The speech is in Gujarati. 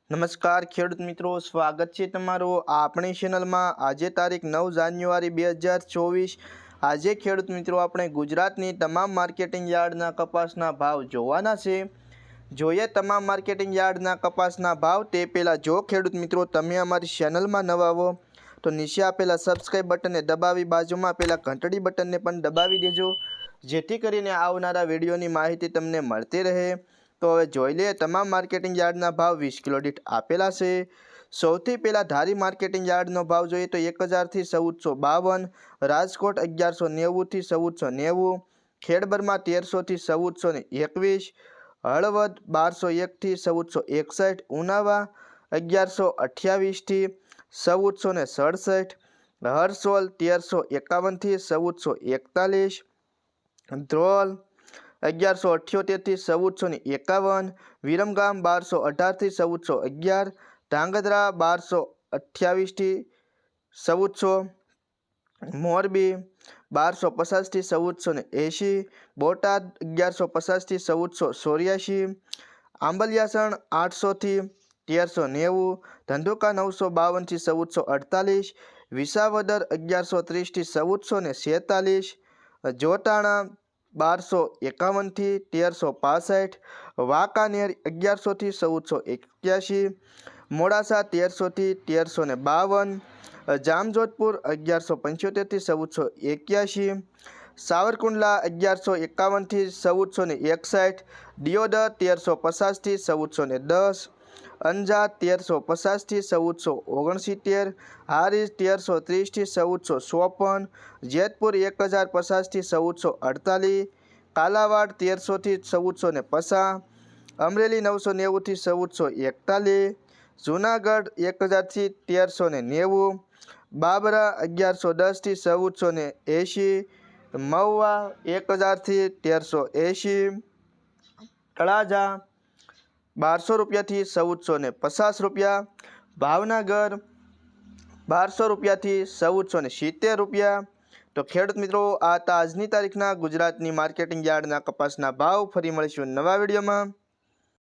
નમસ્કાર ખેડૂત મિત્રો, સ્વાગત છે તમારું આપણી ચેનલમાં। આજે તારીખ 9 જાન્યુઆરી 2024। આજે ખેડૂત મિત્રો આપણે ગુજરાતની તમામ માર્કેટિંગ યાર્ડના કપાસના ભાવ જોવાના છે। જોઈએ તમામ માર્કેટિંગ યાર્ડના કપાસના ભાવ તે પહેલાં જો ખેડૂત મિત્રો તમે અમારી ચેનલમાં નવા હો તો નીચે આપેલા સબસ્ક્રાઇબ બટનને દબાવી બાજુમાં આપેલા ઘંટડી બટનને પણ દબાવી દેજો, જેથી કરીને આવનારા વિડીયોની માહિતી તમને મળતી રહે। તો હવે જોઈ લઈએ તમામ માર્કેટિંગ યાર્ડના ભાવ 20 કિલો દીઠ આપેલા છે। સૌથી પહેલાં ધારી માર્કેટિંગ યાર્ડનો ભાવ જોઈએ તો 1000 થી 1452, રાજકોટ 1190 થી 1490, ખેડબરમાં 1300 થી 1421, હળવદ 1201 થી 1461, ઉનાવા 1128 થી 1467, હરસોલ 1351 થી 1441, ધ્રોલ 1178 થી 1451, વિરમગામ 1218 થી 1411, ધાંગધ્રા 1228 થી 1400, મોરબી 1250 થી 1480, બોટાદ 1150 થી 1484, આંબલિયાસણ 800 થી 1390, ધંધુકા 952 થી 1448, વિસાવદર 1130 થી 1446, જોટાણા 1251 થી 1365, વાંકાનેર 1100 થી 1481, મોડાસા 1300 થી 1352, જામજોધપુર 1175 થી 1481, સાવરકુંડલા 1151 થી 1461, દિયોદર 1350 થી 1410, અંજાર 1350 થી 1469, હારીજ 1330 થી 1454, જેતપુર 1050 થી 1448, કાલાવાડ 1300 થી 1450, અમરેલી 990 થી 1441, જૂનાગઢ 1000 થી 1390, બાબરા 1110 થી 1480, મહુવા 1000 થી 1380, તળાજા 1200 રૂપિયા થી 1450 રૂપિયા, ભાવનગર 1200 રૂપિયા થી 1470 રૂપિયા। તો ખેડૂત મિત્રો આ હતા આજની તારીખના ગુજરાતની માર્કેટિંગ યાર્ડના કપાસના ભાવ। ફરી મળીશું નવા વિડીયોમાં।